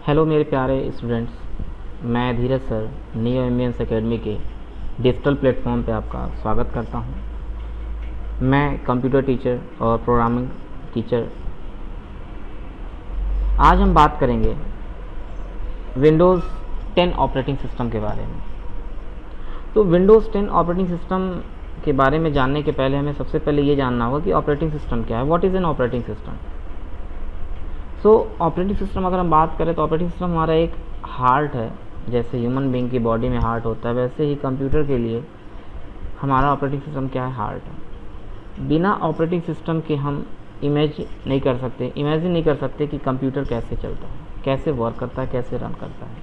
Hello मेरे प्यारे students, मैं धीरज सर नियो एम्बियंस एकेडमी के डिजिटल प्लेटफॉर्म पे आपका स्वागत करता हूँ। मैं कंप्यूटर टीचर और प्रोग्रामिंग टीचर। आज हम बात करेंगे विंडोज़ 10 ऑपरेटिंग सिस्टम के बारे में। तो विंडोज़ 10 ऑपरेटिंग सिस्टम के बारे में जानने के पहले हमें सबसे पहले ये जानना होगा कि ऑपरेटिंग सिस्टम क्या है। What is an operating system? So operating system अगर हम बात करें तो ऑपरेटिंग सिस्टम हमारा एक हार्ट है। जैसे ह्यूमन बीइंग की बॉडी में हार्ट होता है, वैसे ही कंप्यूटर के लिए हमारा ऑपरेटिंग सिस्टम क्या है? हार्ट है। बिना ऑपरेटिंग सिस्टम के हम इमेजिन नहीं कर सकते कि कंप्यूटर कैसे चलता है, कैसे वर्क करता है, कैसे रन करता है।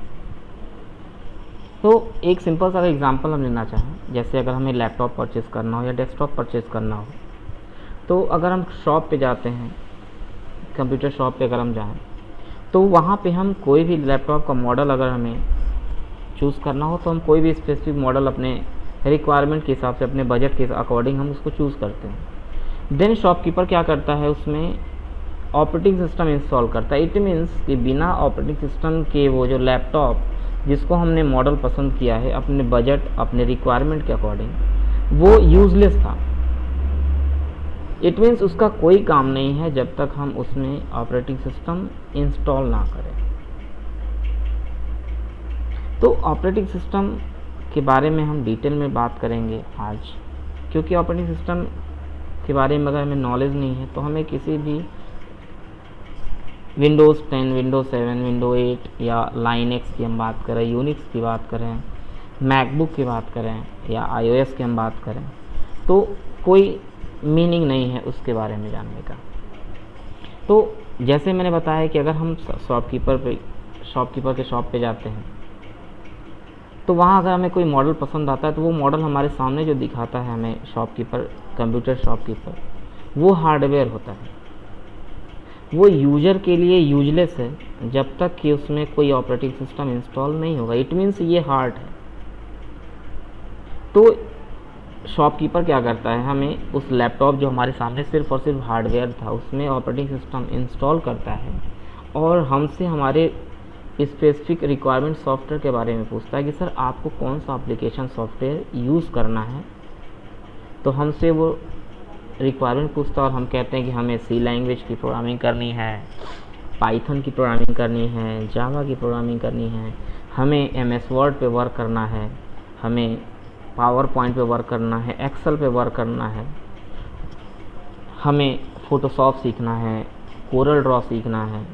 तो एक सिंपल सा एग्जांपल हम लेना चाहें, जैसे अगर हमें लैपटॉप परचेज़ करना हो या डेस्कटॉप परचेज़ करना हो, तो अगर हम शॉप पे जाते हैं, कंप्यूटर शॉप पे अगर हम जाएं, तो वहाँ पे हम कोई भी लैपटॉप का मॉडल अगर हमें चूज़ करना हो तो हम कोई भी स्पेसिफिक मॉडल अपने रिक्वायरमेंट के हिसाब से, अपने बजट के अकॉर्डिंग हम उसको चूज़ करते हैं। देन शॉपकीपर क्या करता है, उसमें ऑपरेटिंग सिस्टम इंस्टॉल करता है। इट मीन्स कि बिना ऑपरेटिंग सिस्टम के वो जो लैपटॉप जिसको हमने मॉडल पसंद किया है अपने बजट, अपने रिक्वायरमेंट के अकॉर्डिंग, वो यूजलेस था। इट मीन्स उसका कोई काम नहीं है जब तक हम उसमें ऑपरेटिंग सिस्टम इंस्टॉल ना करें। तो ऑपरेटिंग सिस्टम के बारे में हम डिटेल में बात करेंगे आज, क्योंकि ऑपरेटिंग सिस्टम के बारे में अगर हमें नॉलेज नहीं है तो हमें किसी भी विंडोज़ 10, विंडोज़ 7, विंडो 8 या लाइनक्स की हम बात करें, यूनिक्स की बात करें, मैकबुक की बात करें या iOS की हम बात करें, तो कोई मीनिंग नहीं है उसके बारे में जानने का। तो जैसे मैंने बताया कि अगर हम शॉपकीपर के शॉप पे जाते हैं तो वहाँ अगर हमें कोई मॉडल पसंद आता है तो वो मॉडल हमारे सामने जो दिखाता है हमें कंप्यूटर शॉपकीपर, वो हार्डवेयर होता है। वो यूजर के लिए यूजलेस है जब तक कि उसमें कोई ऑपरेटिंग सिस्टम इंस्टॉल नहीं होगा। इट मीन्स ये हार्ड है। तो शॉपकीपर क्या करता है, हमें उस लैपटॉप जो हमारे सामने सिर्फ और सिर्फ हार्डवेयर था उसमें ऑपरेटिंग सिस्टम इंस्टॉल करता है और हमसे हमारे स्पेसिफिक रिक्वायरमेंट सॉफ्टवेयर के बारे में पूछता है कि सर आपको कौन सा एप्लीकेशन सॉफ्टवेयर यूज़ करना है। तो हमसे वो रिक्वायरमेंट पूछता है और हम कहते हैं कि हमें सी लैंग्वेज की प्रोग्रामिंग करनी है, पाइथन की प्रोग्रामिंग करनी है, जावा की प्रोग्रामिंग करनी है, हमें MS वर्ड पे वर्क करना है, हमें पावर पॉइंट पे वर्क करना है, एक्सेल पे वर्क करना है, हमें फ़ोटोशॉप सीखना है, कोरल ड्रॉ सीखना है।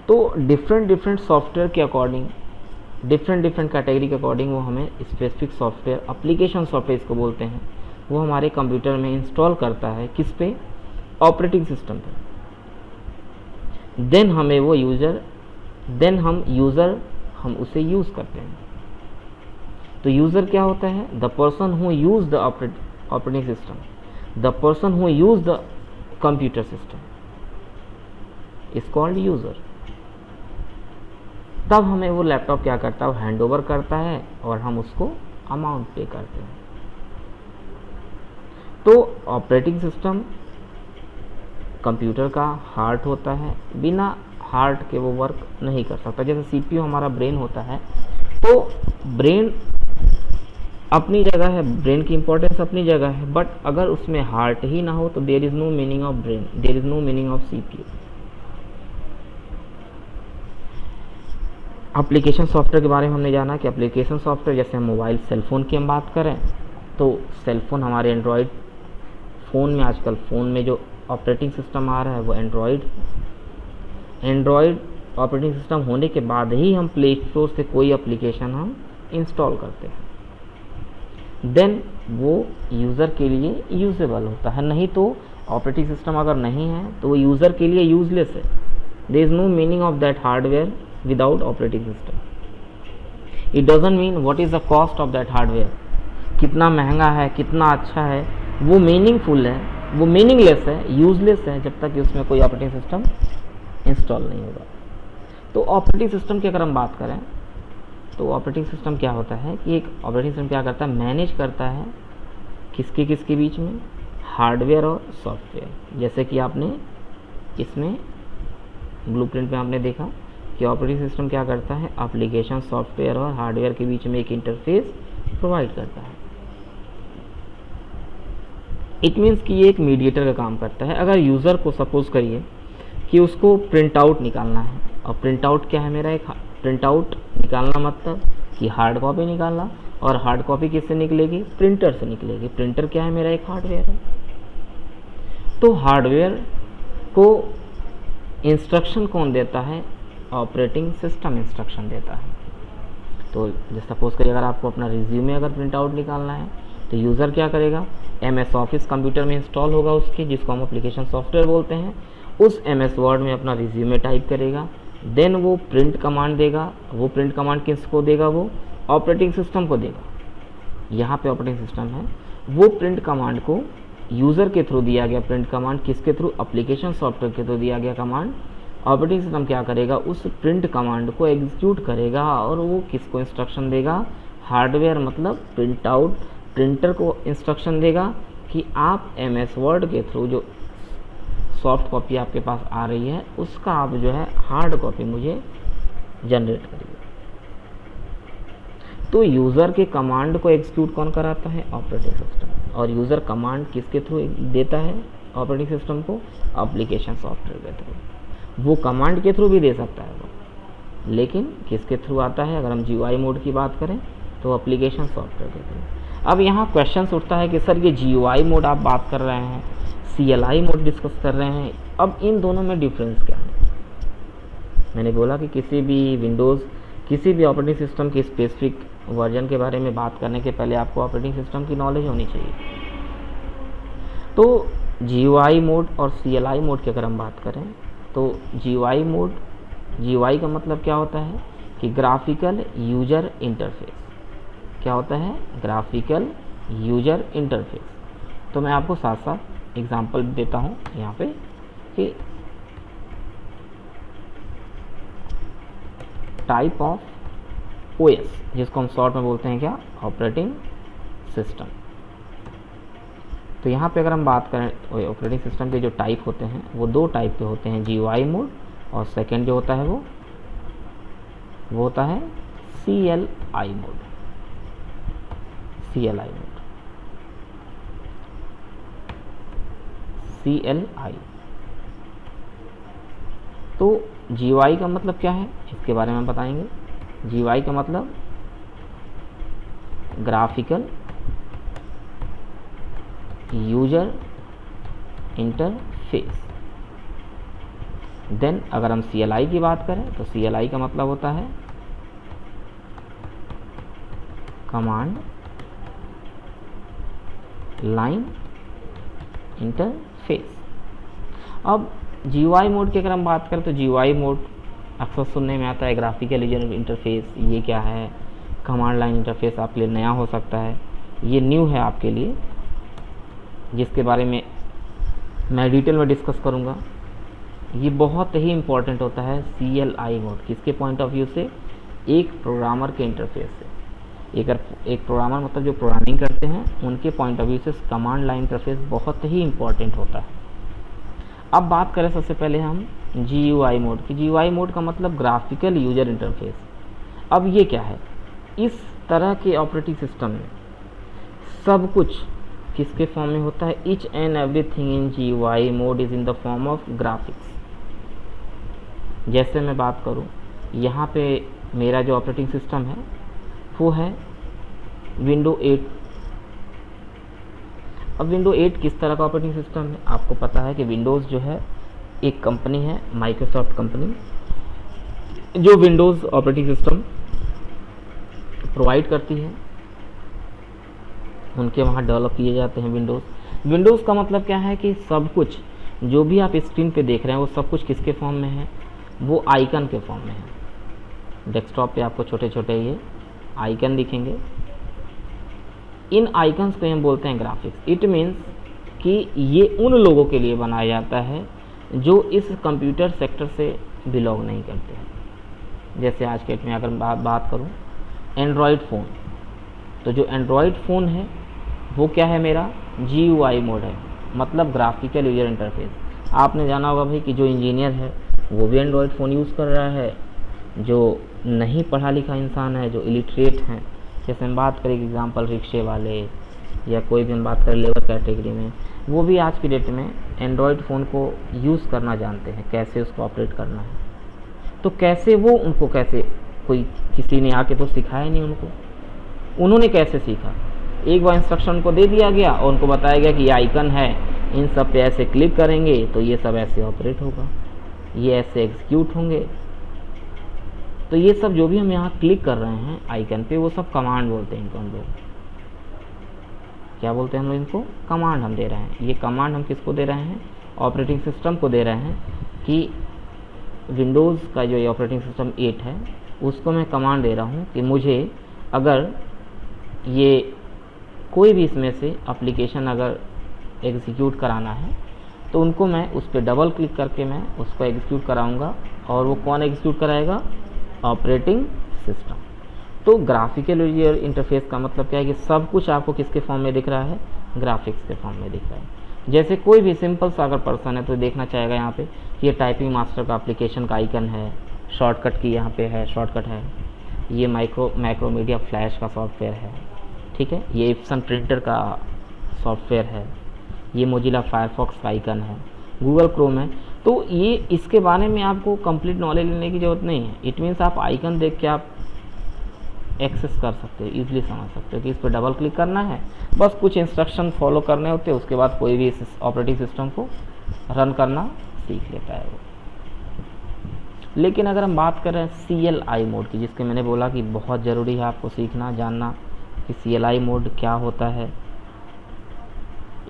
तो डिफरेंट सॉफ्टवेयर के अकॉर्डिंग, डिफरेंट कैटेगरी के अकॉर्डिंग वो हमें स्पेसिफिक सॉफ्टवेयर, एप्लीकेशन सॉफ्टवेयर इसको बोलते हैं, वो हमारे कंप्यूटर में इंस्टॉल करता है। किस पे? ऑपरेटिंग सिस्टम पे। देन हम उसे यूज़ करते हैं। तो यूज़र क्या होता है? The person who use the operating system, the person who use the computer system is called user. तब हमें वो लैपटॉप क्या करता है, वो हैंड ओवर करता है और हम उसको अमाउंट पे करते हैं। तो ऑपरेटिंग सिस्टम कंप्यूटर का हार्ट होता है, बिना हार्ट के वो वर्क नहीं कर सकता। जैसे CPU हमारा ब्रेन होता है, तो ब्रेन अपनी जगह है, ब्रेन की इंपॉर्टेंस अपनी जगह है, बट अगर उसमें हार्ट ही ना हो तो there is no meaning of brain, there is no meaning of CPU। Application software के बारे में हमने जाना कि एप्लीकेशन सॉफ्टवेयर, जैसे हम मोबाइल सेलफोन की हम बात करें तो सेलफोन हमारे एंड्रॉयड फ़ोन में, आजकल फ़ोन में जो ऑपरेटिंग सिस्टम आ रहा है वो एंड्रॉयड ऑपरेटिंग सिस्टम होने के बाद ही हम प्ले स्टोर से कोई एप्लीकेशन हम इंस्टॉल करते हैं। देन वो यूज़र के लिए यूजेबल होता है, नहीं तो ऑपरेटिंग सिस्टम अगर नहीं है तो वो यूज़र के लिए यूजलेस है। There is no meaning of that hardware without operating system. It doesn't mean what is the cost of that hardware, कितना महंगा है, कितना अच्छा है, वो मीनिंगफुल है, वो मीनिंगलेस है, यूजलेस है जब तक कि उसमें कोई ऑपरेटिंग सिस्टम इंस्टॉल नहीं होगा। तो ऑपरेटिंग सिस्टम की अगर हम बात करें तो ऑपरेटिंग सिस्टम क्या होता है कि एक ऑपरेटिंग सिस्टम क्या करता है, मैनेज करता है किसके बीच में, हार्डवेयर और सॉफ्टवेयर। जैसे कि आपने इसमें ब्लूप्रिंट में आपने देखा कि ऑपरेटिंग सिस्टम क्या करता है, एप्लीकेशन सॉफ्टवेयर और हार्डवेयर के बीच में एक इंटरफेस प्रोवाइड करता है। इट मीन्स कि ये एक मीडिएटर का काम करता है। अगर यूज़र को सपोज करिए कि उसको प्रिंट आउट निकालना है, और प्रिंट आउट क्या है मेरा, एक प्रिंट आउट निकालना मतलब कि हार्ड कॉपी निकालना, और हार्ड कॉपी किससे निकलेगी, प्रिंटर से निकलेगी। प्रिंटर क्या है मेरा, एक हार्डवेयर है। तो हार्डवेयर को इंस्ट्रक्शन कौन देता है, ऑपरेटिंग सिस्टम इंस्ट्रक्शन देता है। तो जैसे सपोज करिए अगर आपको अपना रिज्यूमे अगर प्रिंट आउट निकालना है तो यूज़र क्या करेगा, MS ऑफिस कंप्यूटर में इंस्टॉल होगा उसके, जिसको हम एप्लीकेशन सॉफ्टवेयर बोलते हैं, उस MS वर्ड में अपना रिज्यूमे टाइप करेगा, देन वो प्रिंट कमांड देगा। वो प्रिंट कमांड किसको देगा, वो ऑपरेटिंग सिस्टम को देगा। यहाँ पे ऑपरेटिंग सिस्टम है, वो प्रिंट कमांड को यूज़र के थ्रू दिया गया प्रिंट कमांड, किसके थ्रू, एप्लीकेशन सॉफ्टवेयर के थ्रू दिया गया कमांड, ऑपरेटिंग सिस्टम क्या करेगा, उस प्रिंट कमांड को एग्जीक्यूट करेगा, और वो किसको इंस्ट्रक्शन देगा, हार्डवेयर मतलब प्रिंट आउट प्रिंटर को इंस्ट्रक्शन देगा कि आप MS वर्ड के थ्रू जो सॉफ्ट कॉपी आपके पास आ रही है उसका आप जो है हार्ड कॉपी मुझे जनरेट करिए। तो यूज़र के कमांड को एग्जीक्यूट कौन कराता है, ऑपरेटिंग सिस्टम। और यूज़र कमांड किसके थ्रू देता है ऑपरेटिंग सिस्टम को, एप्लीकेशन सॉफ्टवेयर के थ्रू। वो कमांड के थ्रू भी दे सकता है वो, लेकिन किसके थ्रू आता है, अगर हम GUI मोड की बात करें तो एप्लीकेशन सॉफ्टवेयर के थ्रू। अब यहाँ क्वेश्चन उठता है कि सर ये GUI मोड आप बात कर रहे हैं, CLI मोड डिस्कस कर रहे हैं, अब इन दोनों में डिफरेंस क्या है। मैंने बोला कि किसी भी विंडोज़ किसी भी ऑपरेटिंग सिस्टम के स्पेसिफिक वर्जन के बारे में बात करने के पहले आपको ऑपरेटिंग सिस्टम की नॉलेज होनी चाहिए। तो GUI मोड और CLI मोड की अगर हम बात करें तो GUI मोड, GUI का मतलब क्या होता है कि ग्राफिकल यूजर इंटरफेस। क्या होता है, ग्राफिकल यूजर इंटरफेस। तो मैं आपको साथ साथ एग्जांपल देता हूँ यहाँ पे कि टाइप ऑफ OS, जिसको हम शॉर्ट में बोलते हैं क्या, ऑपरेटिंग सिस्टम। तो यहाँ पे अगर हम बात करें ऑपरेटिंग सिस्टम के जो टाइप होते हैं वो दो टाइप के होते हैं, GUI मोड, और सेकंड जो होता है वो होता है CLI mode. CLI mode, CLI। तो GUI का मतलब क्या है इसके बारे में हम बताएंगे। GUI का मतलब ग्राफिकल यूजर इंटरफेस। देन अगर हम CLI की बात करें तो CLI का मतलब होता है कमांड लाइन इंटरफेस। अब GUI मोड की अगर हम बात करें तो GUI मोड अक्सर सुनने में आता है ग्राफिकल यूजर इंटरफेस, ये क्या है, कमांड लाइन इंटरफेस आपके लिए नया हो सकता है, ये न्यू है आपके लिए, जिसके बारे में मैं डिटेल में डिस्कस करूँगा। ये बहुत ही इम्पॉर्टेंट होता है CLI मोड, किसके पॉइंट ऑफ व्यू से, एक प्रोग्रामर के इंटरफेस से। एक प्रोग्रामर मतलब जो प्रोग्रामिंग करते हैं उनके पॉइंट ऑफ व्यू से कमांड लाइन इंटरफेस बहुत ही इम्पॉर्टेंट होता है। अब बात करें सबसे पहले हम GUI मोड की। GUI मोड का मतलब ग्राफिकल यूजर इंटरफेस। अब ये क्या है, इस तरह के ऑपरेटिंग सिस्टम में सब कुछ किसके फॉर्म में होता है, each and everything in GUI mode is in the form of graphics. जैसे मैं बात करूँ, यहाँ पे मेरा जो ऑपरेटिंग सिस्टम है वो है विंडो 8। अब विंडो 8 किस तरह का ऑपरेटिंग सिस्टम है, आपको पता है कि विंडोज़ जो है एक कंपनी है, माइक्रोसॉफ्ट कंपनी, जो विंडोज़ ऑपरेटिंग सिस्टम प्रोवाइड करती है। उनके वहाँ डेवलप किए जाते हैं विंडोज़ का मतलब क्या है कि सब कुछ जो भी आप स्क्रीन पे देख रहे हैं वो सब कुछ किसके फॉर्म में है, वो आइकन के फॉर्म में है। डेस्कटॉप पे आपको छोटे छोटे ये आइकन दिखेंगे, इन आइकन्स को हम बोलते हैं ग्राफिक्स। इट मीन्स कि ये उन लोगों के लिए बनाया जाता है जो इस कंप्यूटर सेक्टर से बिलोंग नहीं करते हैं। जैसे आज के डेट में अगर बात करूँ एंड्रॉयड फ़ोन, तो जो एंड्रॉयड फ़ोन है वो क्या है, मेरा GUI मोड है, मतलब ग्राफिकल यूजर इंटरफेस। आपने जाना होगा भाई कि जो इंजीनियर है वो भी एंड्रॉयड फ़ोन यूज़ कर रहा है, जो नहीं पढ़ा लिखा इंसान है, जो इलिटरेट हैं, जैसे हम बात करें एग्जाम्पल रिक्शे वाले या कोई भी हम बात करें लेबर कैटेगरी में, वो भी आज की डेट में एंड्रॉयड फ़ोन को यूज़ करना जानते हैं, कैसे उसको ऑपरेट करना है। तो कैसे वो उनको कैसे कोई किसी ने आके तो सिखाया नहीं उनको, उन्होंने कैसे सीखा? एक बार इंस्ट्रक्शन को दे दिया गया और उनको बताया गया कि ये आइकन है, इन सब पे ऐसे क्लिक करेंगे तो ये सब ऐसे ऑपरेट होगा, ये ऐसे एग्जीक्यूट होंगे। तो ये सब जो भी हम यहाँ क्लिक कर रहे हैं आइकन पे, वो सब कमांड बोलते हैं इनको हम लोग। क्या बोलते हैं हम लोग इनको? कमांड हम दे रहे हैं। ये कमांड हम किसको दे रहे हैं? ऑपरेटिंग सिस्टम को दे रहे हैं कि विंडोज़ का जो ये ऑपरेटिंग सिस्टम 8 है उसको मैं कमांड दे रहा हूँ कि मुझे अगर ये कोई भी इसमें से एप्लीकेशन अगर एग्जीक्यूट कराना है तो उनको मैं उस पर डबल क्लिक करके मैं उसको एग्जीक्यूट कराऊंगा। और वो कौन एग्जीक्यूट कराएगा? Operating system. तो ग्राफिकल यूजर इंटरफेस का मतलब क्या है कि सब कुछ आपको किसके फॉर्म में दिख रहा है? ग्राफिक्स के फॉर्म में दिख रहा है। जैसे कोई भी सिंपल सा अगर पर्सन है तो देखना चाहेगा यहाँ पे कि ये टाइपिंग मास्टर का एप्लीकेशन का आइकन है, शॉर्टकट की यहाँ पे है, शॉर्टकट है, ये मैक्रोमीडिया फ्लैश का सॉफ्टवेयर है, ठीक है, ये इप्सन प्रिंटर का सॉफ्टवेयर है, ये मोजिला फायरफॉक्स का आइकन है, गूगल क्रोम है। तो ये इसके बारे में आपको कंप्लीट नॉलेज लेने की ज़रूरत नहीं है। इट मीन्स आप आइकन देख के आप एक्सेस कर सकते हो, ईजिली समझ सकते हो कि इस पर डबल क्लिक करना है, बस कुछ इंस्ट्रक्शन फॉलो करने होते हैं, उसके बाद कोई भी इस ऑपरेटिंग सिस्टम को रन करना सीख लेता है वो। लेकिन अगर हम बात करें CLI मोड की, जिसके मैंने बोला कि बहुत ज़रूरी है आपको सीखना जानना कि CLI मोड क्या होता है,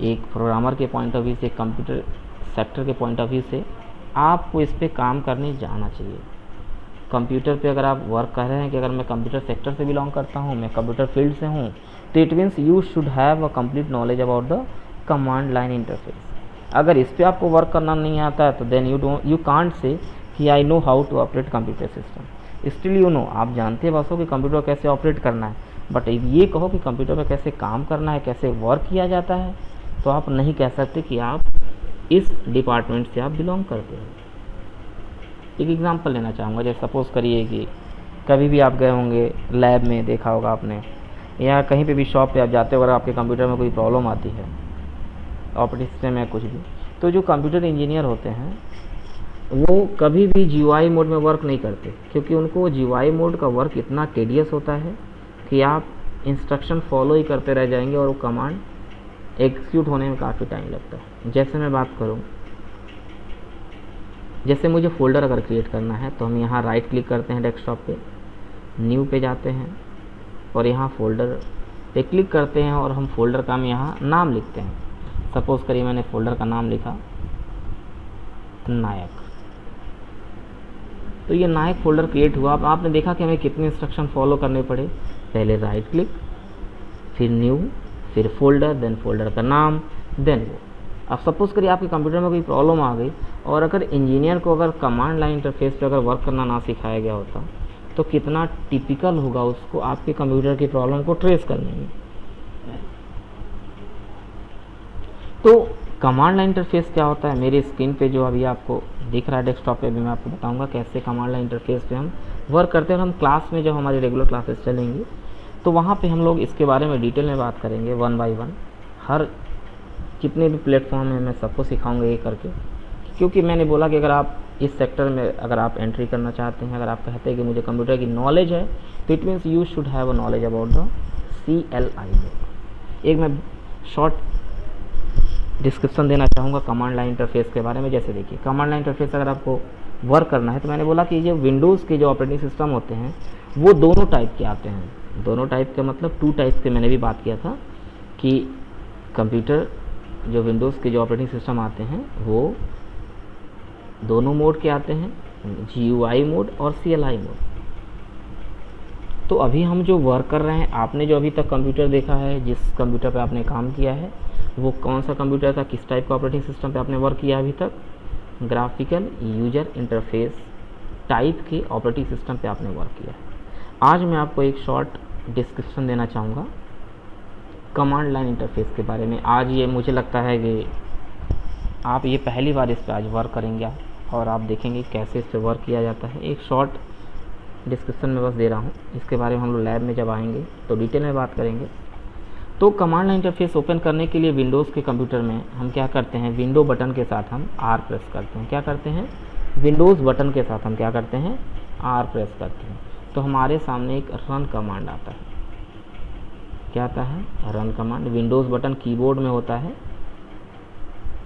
एक प्रोग्रामर के पॉइंट ऑफ व्यू से, कंप्यूटर सेक्टर के पॉइंट ऑफ व्यू से आपको इस पे काम करने जाना चाहिए। कंप्यूटर पे अगर आप वर्क कर रहे हैं कि अगर मैं कंप्यूटर सेक्टर से बिलोंग करता हूँ, मैं कंप्यूटर फील्ड से हूँ, तो it means you should have a complete knowledge about the command line interface. अगर इस पे आपको वर्क करना नहीं आता है तो देन यू कांट से कि I know how to operate computer system. Still you know, आप जानते बस हो कि कंप्यूटर कैसे ऑपरेट करना है, बट ये कहो कि कंप्यूटर पर कैसे काम करना है, कैसे वर्क किया जाता है, तो आप नहीं कह सकते कि आप इस डिपार्टमेंट से आप बिलोंग करते हो। एक एग्जांपल लेना चाहूँगा, जैसे सपोज़ करिए कि कभी भी आप गए होंगे लैब में, देखा होगा आपने, या कहीं पे भी शॉप पे आप जाते हो, अगर आपके कंप्यूटर में कोई प्रॉब्लम आती है, ऑपरेटिंग सिस्टम या कुछ भी, तो जो कंप्यूटर इंजीनियर होते हैं वो कभी भी GUI मोड में वर्क नहीं करते, क्योंकि उनको GUI मोड का वर्क इतना टेडियस होता है कि आप इंस्ट्रक्शन फॉलो ही करते रह जाएंगे और वो कमांड एग्जीक्यूट होने में काफ़ी टाइम लगता है। जैसे मैं बात करूं, जैसे मुझे फ़ोल्डर अगर क्रिएट करना है तो हम यहाँ राइट क्लिक करते हैं डेस्कटॉप पे, न्यू पे जाते हैं और यहाँ फ़ोल्डर पे क्लिक करते हैं और हम फ़ोल्डर का हम यहाँ नाम लिखते हैं। सपोज़ करिए मैंने फ़ोल्डर का नाम लिखा नायक, तो ये नायक फ़ोल्डर क्रिएट हुआ। अब आपने देखा कि हमें कितने इंस्ट्रक्शन फॉलो करने पड़े, पहले राइट क्लिक, फिर न्यू, फिर फोल्डर, देन फोल्डर का नाम, देन वो। अब सपोज़ करिए आपके कंप्यूटर में कोई प्रॉब्लम आ गई और अगर इंजीनियर को अगर कमांड लाइन इंटरफेस पे अगर वर्क करना ना सिखाया गया होता तो कितना टिपिकल होगा उसको आपके कंप्यूटर की प्रॉब्लम को ट्रेस करने में। तो कमांड लाइन इंटरफेस क्या होता है, मेरे स्क्रीन पे जो अभी आपको दिख रहा है डेस्कटॉप पे भी मैं आपको बताऊंगा कैसे कमांड लाइन इंटरफेस पे हम वर्क करते हैं। और हम क्लास में जब हमारी रेगुलर क्लासेस चलेंगी तो वहाँ पे हम लोग इसके बारे में डिटेल में बात करेंगे, वन बाय वन। हर जितने भी प्लेटफॉर्म है मैं सबको सिखाऊंगा ये करके, क्योंकि मैंने बोला कि अगर आप इस सेक्टर में अगर आप एंट्री करना चाहते हैं, अगर आप कहते हैं कि मुझे कंप्यूटर की नॉलेज है, तो it means you should have a knowledge about the CLI mode. एक मैं शॉर्ट डिस्क्रिप्शन देना चाहूँगा कमांड लाइन इंटरफेस के बारे में। जैसे देखिए, कमांड लाइन इंटरफेस अगर आपको वर्क करना है तो मैंने बोला कि जो विंडोज़ के जो ऑपरेटिंग सिस्टम होते हैं वो दोनों टाइप के आते हैं। दोनों टाइप के मतलब 2 टाइप्स के मैंने भी बात किया था कि कंप्यूटर जो विंडोज़ के जो ऑपरेटिंग सिस्टम आते हैं वो दोनों मोड के आते हैं, GUI मोड और CLI मोड। तो अभी हम जो वर्क कर रहे हैं, आपने जो अभी तक कंप्यूटर देखा है, जिस कंप्यूटर पे आपने काम किया है, वो कौन सा कंप्यूटर था, किस टाइप का ऑपरेटिंग सिस्टम पे आपने वर्क किया अभी तक? ग्राफिकल यूजर इंटरफेस टाइप के ऑपरेटिंग सिस्टम पे आपने वर्क किया है। आज मैं आपको एक शॉर्ट डिस्क्रिप्शन देना चाहूँगा कमांड लाइन इंटरफेस के बारे में। आज ये मुझे लगता है कि आप ये पहली बार इस पर आज वर्क करेंगे और आप देखेंगे कैसे इस पर वर्क किया जाता है। एक शॉर्ट डिस्क्रिप्शन में बस दे रहा हूँ, इसके बारे में हम लोग लैब में जब आएंगे तो डिटेल में बात करेंगे। तो कमांड लाइन इंटरफेस ओपन करने के लिए विंडोज़ के कंप्यूटर में हम क्या करते हैं, विंडो बटन के साथ हम आर प्रेस करते हैं। क्या करते हैं, विंडोज़ बटन के साथ हम क्या करते हैं, आर प्रेस करते हैं। तो हमारे सामने एक रन कमांड आता है। क्या आता है, run command. Windows button keyboard में होता है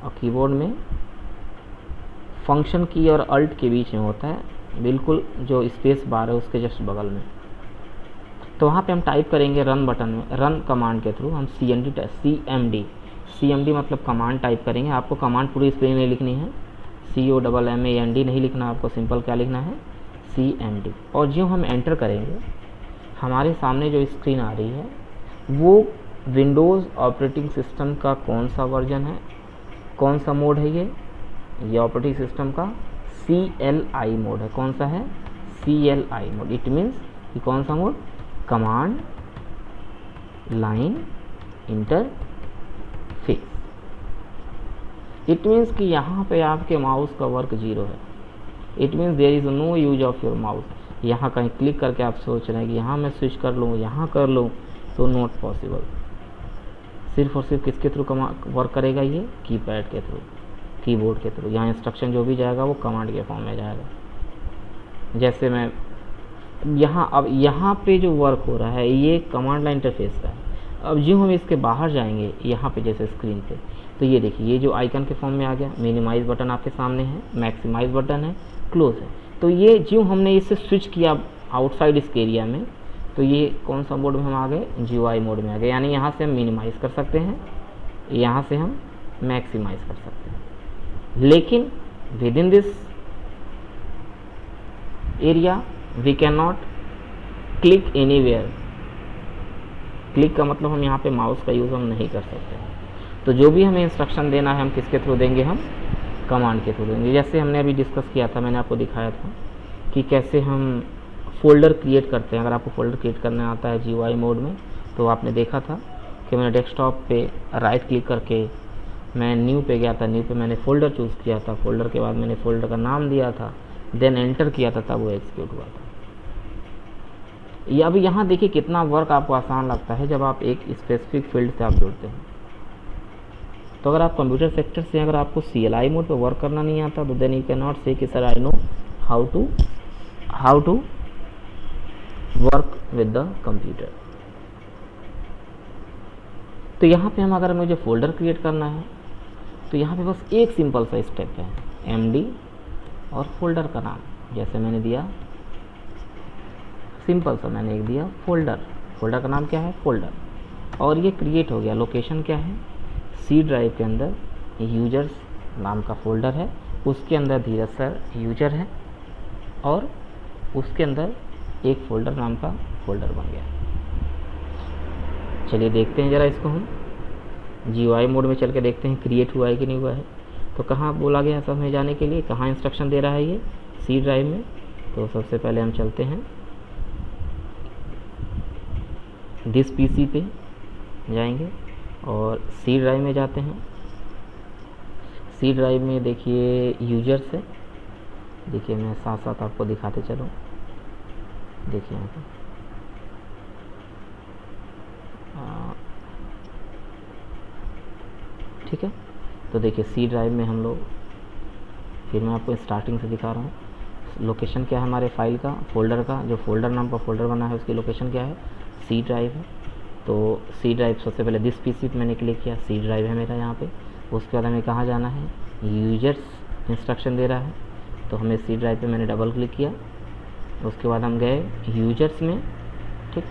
और कीबोर्ड में फंक्शन की और अल्ट के बीच में होता है, बिल्कुल जो स्पेस बार है उसके जस्ट बगल में। तो वहाँ पे हम टाइप करेंगे रन बटन में, रन कमांड के थ्रू हम CMD मतलब कमांड टाइप करेंगे। आपको कमांड पूरी स्पेलिंग नहीं लिखनी है, COMMAND नहीं लिखना, आपको सिंपल क्या लिखना है, CMD। और जो हम एंटर करेंगे हमारे सामने जो स्क्रीन आ रही है वो विंडोज़ ऑपरेटिंग सिस्टम का कौन सा वर्जन है, कौन सा मोड है, ये ऑपरेटिंग सिस्टम का CLI मोड है। कौन सा है, CLI मोड। इट मीन्स कि कौन सा mode, command line interface. It means कि यहाँ पे आपके माउस का वर्क 0 है। It means there is no use of your mouse. यहाँ कहीं क्लिक करके आप सोच रहे हैं कि यहाँ मैं स्विच कर लूँ, यहाँ कर लूँ, तो नॉट पॉसिबल। सिर्फ और सिर्फ किसके थ्रू वर्क करेगा, ये कीपैड के थ्रू, कीबोर्ड के थ्रू। यहाँ इंस्ट्रक्शन जो भी जाएगा वो कमांड के फॉर्म में जाएगा। जैसे मैं यहाँ, अब यहाँ पे जो वर्क हो रहा है ये कमांड लाइन इंटरफेस का है। अब जो हम इसके बाहर जाएंगे यहाँ पे जैसे स्क्रीन पे, तो ये देखिए ये जो आइकन के फॉर्म में आ गया, मिनिमाइज बटन आपके सामने है, मैक्सिमाइज बटन है, क्लोज है। तो ये जो हमने इससे स्विच किया आउटसाइड इस एरिया में, तो ये कौन सा मोड में हम आ गए, GUI मोड में आ गए। यानी यहाँ से हम मिनिमाइज कर सकते हैं, यहाँ से हम मैक्सिमाइज कर सकते हैं, लेकिन within this area we can not click anywhere. Click का मतलब हम यहाँ पे माउस का यूज़ हम नहीं कर सकते। तो जो भी हमें इंस्ट्रक्शन देना है हम किसके थ्रू देंगे, हम कमांड के थ्रू देंगे। जैसे हमने अभी डिस्कस किया था, मैंने आपको दिखाया था कि कैसे हम फोल्डर क्रिएट करते हैं। अगर आपको फोल्डर क्रिएट करना आता है GUI मोड में, तो आपने देखा था कि मैंने डेस्कटॉप पे राइट क्लिक करके मैं न्यू पे गया था, न्यू पे मैंने फ़ोल्डर चूज़ किया था, फ़ोल्डर के बाद मैंने फ़ोल्डर का नाम दिया था, देन एंटर किया था, तब वो एग्जीक्यूट हुआ था। ये अभी यहाँ देखिए कितना वर्क आपको आसान लगता है जब आप एक स्पेसिफिक फील्ड से आप जुड़ते हैं। तो अगर आप कंप्यूटर सेक्टर से अगर आपको CLI मोड पे वर्क करना नहीं आता, तो then you can not say कि sir I know how to work with the computer. तो यहाँ पे हम अगर मुझे फोल्डर क्रिएट करना है तो यहाँ पे बस एक सिंपल सा स्टेप है, MD और फोल्डर का नाम। जैसे मैंने दिया, सिंपल सा मैंने एक दिया फोल्डर, फोल्डर का नाम क्या है, फोल्डर, और ये क्रिएट हो गया। लोकेशन क्या है, C ड्राइव के अंदर यूजर्स नाम का फोल्डर है, उसके अंदर धीरज सर यूजर है, और उसके अंदर एक फोल्डर नाम का फोल्डर बन गया। चलिए देखते हैं ज़रा इसको, हम GUI मोड में चल के देखते हैं क्रिएट हुआ है कि नहीं हुआ है। तो कहाँ बोला गया सब में जाने के लिए, कहाँ इंस्ट्रक्शन दे रहा है ये, C ड्राइव में। तो सबसे पहले हम चलते हैं दिस PC पे जाएंगे और C ड्राइव में जाते हैं। C ड्राइव में देखिए यूजर्स है, देखिए मैं साथ साथ आपको दिखाते चलूँ। देखिए यहाँ पे ठीक है। तो देखिए C ड्राइव में हम लोग, फिर मैं आपको स्टार्टिंग से दिखा रहा हूँ। लोकेशन क्या है हमारे फाइल का, फोल्डर का, जो फोल्डर नाम का फोल्डर बना है उसकी लोकेशन क्या है, C ड्राइव है। तो C ड्राइव सबसे पहले दिस PC पे मैंने क्लिक किया, C ड्राइव है मेरा यहाँ पे। उसके बाद हमें कहाँ जाना है, यूजर्स इंस्ट्रक्शन दे रहा है, तो हमें C ड्राइव पे मैंने डबल क्लिक किया। उसके बाद हम गए यूजर्स में, ठीक।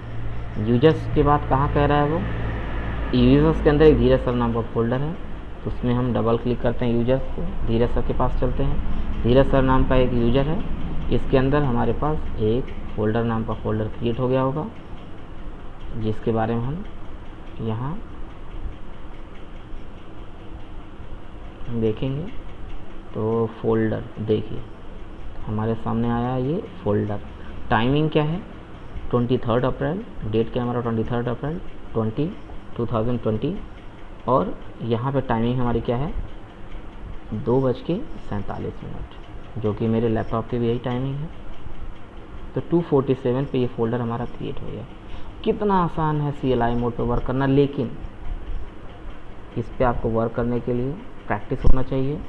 यूजर्स के बाद कहाँ कह रहा है वो, यूजर्स के अंदर एक धीरज सर नाम का फोल्डर है, तो उसमें हम डबल क्लिक करते हैं यूजर्स को, धीरज सर के पास चलते हैं। धीरज सर नाम का एक यूजर है, इसके अंदर हमारे पास एक फोल्डर नाम का फोल्डर क्रिएट हो गया होगा, जिसके बारे में हम यहाँ देखेंगे। तो फोल्डर देखिए हमारे सामने आया ये फोल्डर। टाइमिंग क्या है, 23 अप्रैल, डेट क्या है हमारा 23 अप्रैल 2020, और यहाँ पे टाइमिंग हमारी क्या है 2:47, जो कि मेरे लैपटॉप की भी यही टाइमिंग है। तो 247 पे ये फोल्डर हमारा क्रिएट हो गया। कितना आसान है CLI मोड पे वर्क करना, लेकिन इस पे आपको वर्क करने के लिए प्रैक्टिस होना चाहिए,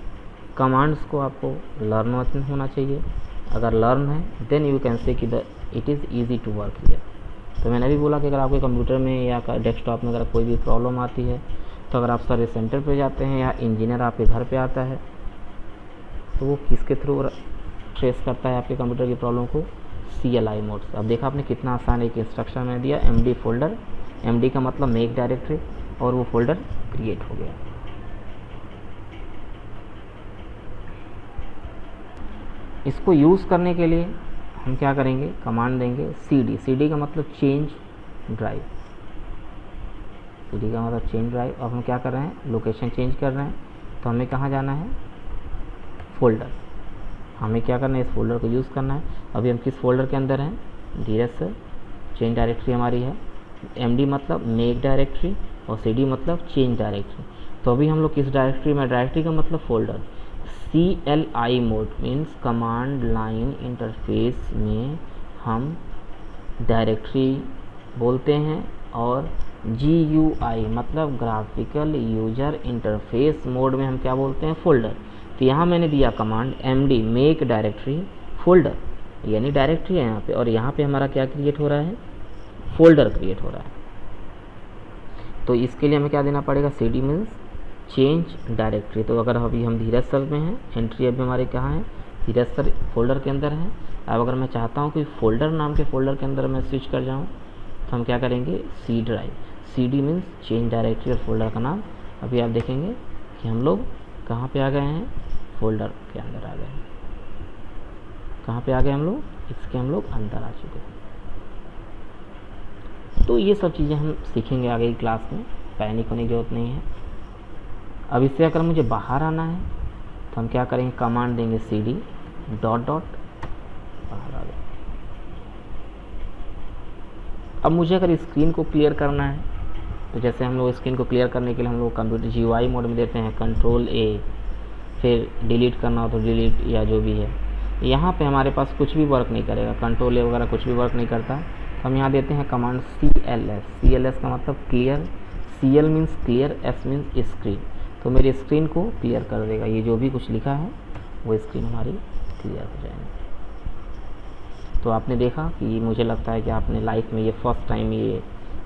कमांड्स को आपको लर्न होना चाहिए। अगर लर्न है देन यू कैन से कि it is easy to work here. तो मैंने भी बोला कि अगर आपके कंप्यूटर में या डेस्कटॉप में अगर कोई भी प्रॉब्लम आती है, तो अगर आप सर्विस सेंटर पे जाते हैं या इंजीनियर आपके घर पे आता है, तो वो किसके थ्रू ट्रेस करता है आपके कंप्यूटर की प्रॉब्लम को? CLI मोड से। अब देखा आपने कितना आसान एक इंस्ट्रक्शन में दिया, MD फोल्डर, MD का मतलब मेक डायरेक्टरी, और वो फोल्डर क्रिएट हो गया। इसको यूज़ करने के लिए हम क्या करेंगे, कमांड देंगे CD का मतलब चेंज ड्राइव, CD का मतलब चेंज ड्राइव। अब हम क्या कर रहे हैं, लोकेशन चेंज कर रहे हैं, तो हमें कहाँ जाना है, फोल्डर। हमें क्या करना है, इस फोल्डर को यूज़ करना है। अभी हम किस फोल्डर के अंदर हैं, धीरज से, चेंज डायरेक्टरी हमारी है। MD मतलब मेक डायरेक्टरी और CD मतलब चेंज डायरेक्टरी। तो अभी हम लोग किस डायरेक्टरी में, डायरेक्टरी का मतलब folder. CLI mode means command line interface में हम डायरेक्टरी बोलते हैं, और GUI मतलब ग्राफिकल यूजर इंटरफेस मोड में हम क्या बोलते हैं, फोल्डर। तो यहाँ मैंने दिया command MD make directory folder, यानी डायरेक्टरी है यहाँ पे, और यहाँ पे हमारा क्या क्रिएट हो रहा है, फोल्डर क्रिएट हो रहा है। तो इसके लिए हमें क्या देना पड़ेगा, CD मीन्स चेंज डायरेक्टरी। तो अगर अभी हम धीरज सर में हैं, एंट्री अभी हमारे कहाँ है, धीरज सर फोल्डर के अंदर है। अब अगर मैं चाहता हूँ कि फोल्डर नाम के फोल्डर के अंदर मैं स्विच कर जाऊँ, तो हम क्या करेंगे, C drive. CD means change directory और फोल्डर का नाम। अभी आप देखेंगे कि हम लोग कहाँ पे आ गए हैं, फोल्डर के अंदर आ गए हैं। कहाँ पे आ गए हम लोग, इसके हम लोग अंदर आ चुके हैं। तो ये सब चीज़ें हम सीखेंगे आगे की क्लास में, पैनिक होने की जरूरत नहीं है। अब इससे अगर मुझे बाहर आना है, तो हम क्या करेंगे, कमांड देंगे CD डॉट डॉट, बाहर आ गए। अब मुझे अगर स्क्रीन को क्लियर करना है, तो जैसे हम लोग स्क्रीन को क्लियर करने के लिए हम लोग कंप्यूटर GUI मोड में देते हैं Ctrl A, फिर डिलीट करना हो तो डिलीट या जो भी है। यहाँ पे हमारे पास कुछ भी वर्क नहीं करेगा, Ctrl A वगैरह कुछ भी वर्क नहीं करता। तो हम यहाँ देते हैं कमांड CLS का मतलब clear, CL means clear, S means screen. तो मेरी स्क्रीन को क्लियर कर देगा, ये जो भी कुछ लिखा है वो स्क्रीन हमारी क्लियर हो जाएगी। तो आपने देखा कि मुझे लगता है कि आपने लाइफ में ये फर्स्ट टाइम ये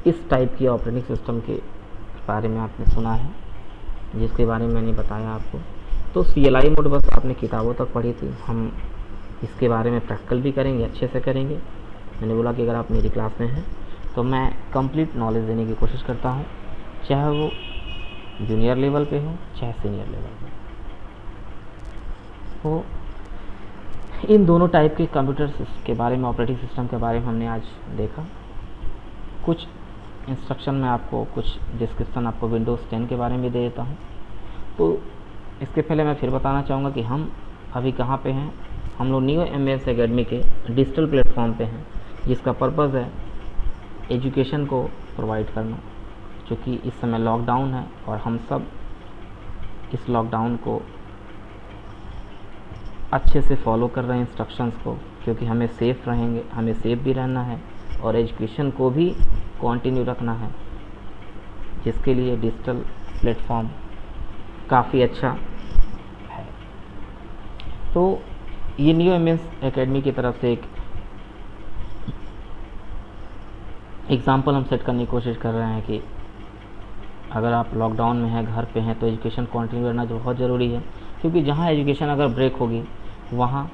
इस टाइप की ऑपरेटिंग सिस्टम के बारे में आपने सुना है, जिसके बारे में मैंने बताया आपको। तो CLI मोड बस आपने किताबों तक पढ़ी थी, हम इसके बारे में प्रैक्टिकल भी करेंगे, अच्छे से करेंगे। मैंने बोला कि अगर आप मेरी क्लास में हैं तो मैं कंप्लीट नॉलेज देने की कोशिश करता हूँ, चाहे वो जूनियर लेवल पे हो चाहे सीनियर लेवल पे हो। इन दोनों टाइप के कंप्यूटर के बारे में, ऑपरेटिंग सिस्टम के बारे में हमने आज देखा। कुछ इंस्ट्रक्शन में आपको, कुछ डिस्क्रिप्शन आपको विंडोज़ 10 के बारे में दे देता हूँ। तो इसके पहले मैं फिर बताना चाहूँगा कि हम अभी कहाँ पे हैं। हम लोग न्यू MS एकेडमी के डिजिटल प्लेटफॉर्म पे हैं, जिसका पर्पज़ है एजुकेशन को प्रोवाइड करना। क्योंकि इस समय लॉकडाउन है और हम सब इस लॉकडाउन को अच्छे से फॉलो कर रहे हैं इंस्ट्रक्शंस को, क्योंकि हमें सेफ़ रहेंगे, हमें सेफ़ भी रहना है और एजुकेशन को भी कंटिन्यू रखना है, जिसके लिए डिजिटल प्लेटफॉर्म काफ़ी अच्छा है। तो ये न्यू MS एकेडमी की तरफ से एक एग्ज़ाम्पल हम सेट करने की कोशिश कर रहे हैं कि अगर आप लॉकडाउन में हैं, घर पे हैं, तो एजुकेशन कंटिन्यू करना जो बहुत ज़रूरी है। क्योंकि जहाँ एजुकेशन अगर ब्रेक होगी, वहाँ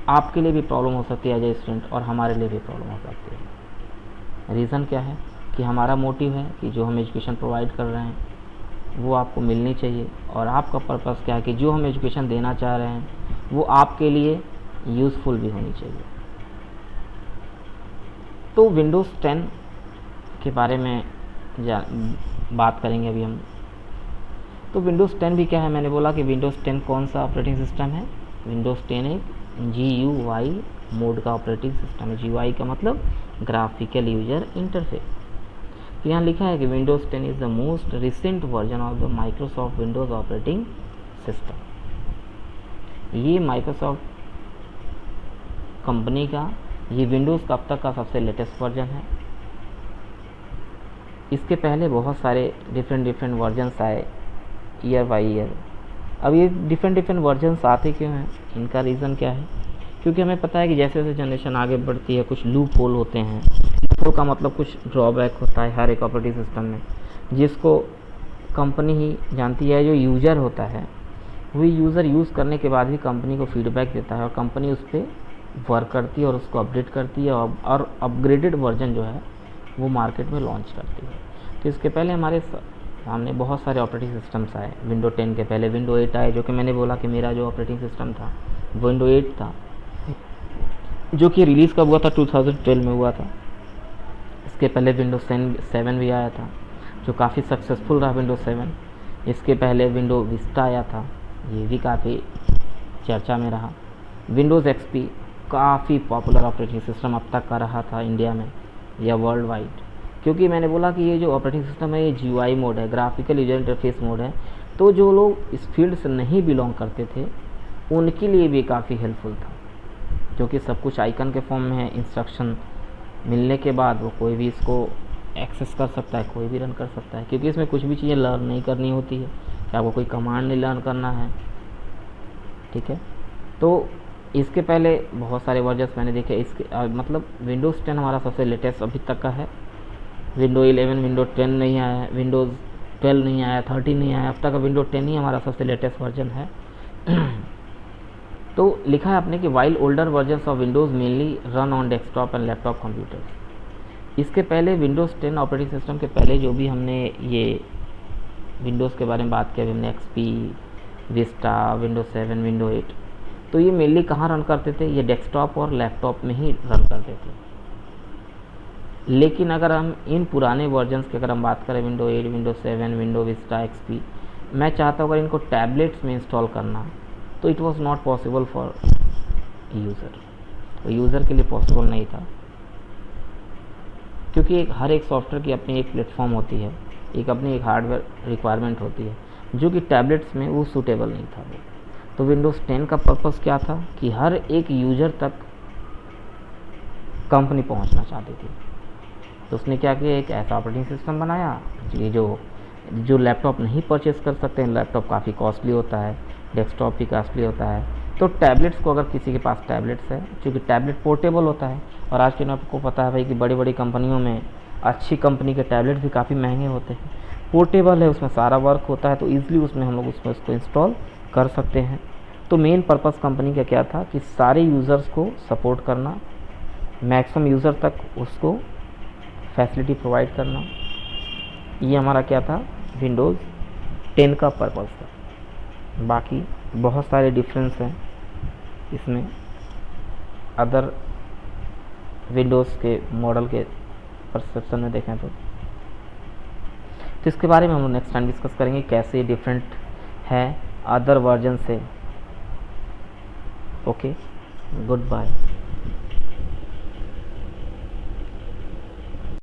आपके लिए भी प्रॉब्लम हो सकती है एज ए स्टूडेंट, और हमारे लिए भी प्रॉब्लम हो सकती है। रीज़न क्या है कि हमारा मोटिव है कि जो हम एजुकेशन प्रोवाइड कर रहे हैं वो आपको मिलनी चाहिए, और आपका पर्पज़ क्या है कि जो हम एजुकेशन देना चाह रहे हैं वो आपके लिए यूज़फुल भी होनी चाहिए। तो विंडोज़ 10 के बारे में बात करेंगे अभी हम। तो विंडोज़ 10 भी क्या है, मैंने बोला कि विंडोज़ 10 कौन सा ऑपरेटिंग सिस्टम है। विंडोज़ 10 एक GUI मोड का ऑपरेटिंग सिस्टम है। GUI का मतलब ग्राफिकल यूजर इंटरफेस। तो यहाँ लिखा है कि Windows 10 is the most recent version of the Microsoft Windows operating system. ये माइक्रोसॉफ्ट कंपनी का ये विंडोज़ का अब तक का सबसे लेटेस्ट वर्जन है। इसके पहले बहुत सारे डिफरेंट वर्जन्स आए ईयर बाई ईयर। अब ये डिफरेंट वर्जन्स आते क्यों हैं, इनका रीज़न क्या है? क्योंकि हमें पता है कि जैसे जैसे जनरेशन आगे बढ़ती है कुछ लूप होल होते हैं। लूप होल का मतलब कुछ ड्रॉबैक होता है हर एक ऑपरेटिंग सिस्टम में, जिसको कंपनी ही जानती है। जो यूज़र होता है वही यूज़र यूज़ करने के बाद भी कंपनी को फीडबैक देता है और कंपनी उस पर वर्क करती है और उसको अपडेट करती है और अपग्रेडेड वर्जन जो है वो मार्केट में लॉन्च करती है। तो इसके पहले हमारे सामने बहुत सारे ऑपरेटिंग सिस्टम्स आए। विंडो 10 के पहले विंडो 8 आए, जो कि मैंने बोला कि मेरा जो ऑपरेटिंग सिस्टम था विंडो 8 था, जो कि रिलीज़ कब हुआ था, 2012 में हुआ था। इसके पहले विंडो 7 भी आया था, जो काफ़ी सक्सेसफुल रहा विंडो 7। इसके पहले विंडो विस्टा आया था, ये भी काफ़ी चर्चा में रहा। विंडोज़ एक्सपी काफ़ी पॉपुलर ऑपरेटिंग सिस्टम अब तक का रहा था इंडिया में या वर्ल्ड वाइड, क्योंकि मैंने बोला कि ये जो ऑपरेटिंग सिस्टम है ये GUI मोड है, ग्राफिकल यूजर इंटरफेस मोड है। तो जो लोग इस फील्ड से नहीं बिलोंग करते थे उनके लिए भी काफ़ी हेल्पफुल था, क्योंकि सब कुछ आइकन के फॉर्म में है। इंस्ट्रक्शन मिलने के बाद वो कोई भी इसको एक्सेस कर सकता है, कोई भी रन कर सकता है, क्योंकि इसमें कुछ भी चीज़ें लर्न नहीं करनी होती है, कि आपको कोई कमांड नहीं लर्न करना है। ठीक है, तो इसके पहले बहुत सारे वर्जन्स मैंने देखे। इसके मतलब विंडोज़ 10 हमारा सबसे लेटेस्ट अभी तक का है। विंडो 11 विंडो 10 नहीं आया है, विंडोज़ 12 नहीं आया, 13 नहीं आया, अब तक का विंडो 10 ही हमारा सबसे लेटेस्ट वर्जन है। तो लिखा है आपने कि while older versions of Windows mainly run on desktop and laptop computers. इसके पहले विंडोज़ 10 ऑपरेटिंग सिस्टम के पहले जो भी हमने ये विंडोज़ के बारे में बात किया, हमने एक्सपी, विस्टा, विंडो 7, विंडो 8, तो ये मेनली कहाँ रन करते थे, ये डेस्कटॉप और लैपटॉप में ही रन करते थे। लेकिन अगर हम इन पुराने वर्जन्स की अगर हम बात करें, window 8, window 7, window Vista, XP, मैं चाहता हूँ अगर इनको टैबलेट्स में इंस्टॉल करना तो it was not possible for user. तो यूज़र के लिए पॉसिबल नहीं था, क्योंकि हर एक सॉफ्टवेयर की अपनी एक प्लेटफॉर्म होती है, एक हार्डवेयर रिक्वायरमेंट होती है, जो कि टैबलेट्स में वो सूटेबल नहीं था। तो विंडोज़ 10 का पर्पस क्या था कि हर एक यूज़र तक कंपनी पहुंचना चाहती थी। तो उसने क्या किया, एक ऐसा ऑपरेटिंग सिस्टम बनाया ये जो लैपटॉप नहीं परचेज़ कर सकते हैं। लैपटॉप काफ़ी कॉस्टली होता है, डेस्कटॉप भी कॉस्टली होता है। तो टैबलेट्स को, अगर किसी के पास टैबलेट्स है, क्योंकि टैबलेट पोर्टेबल होता है, और आज के दिन आपको पता है भाई कि बड़ी बड़ी कंपनियों में अच्छी कंपनी के टैबलेट भी काफ़ी महंगे होते हैं। पोर्टेबल है, उसमें सारा वर्क होता है, तो ईज़िली उसमें हम लोग उसको इंस्टॉल कर सकते हैं। तो मेन पर्पस कंपनी का क्या था कि सारे यूज़र्स को सपोर्ट करना, मैक्सिमम यूज़र तक उसको फैसिलिटी प्रोवाइड करना, ये हमारा क्या था, विंडोज़ 10 का पर्पस था। बाकी बहुत सारे डिफरेंस हैं इसमें अदर विंडोज़ के मॉडल के परसेप्शन में देखें तो इसके बारे में हम लोग नेक्स्ट टाइम डिस्कस करेंगे, कैसे डिफरेंट है अदर वर्जन से। Okay, good bye.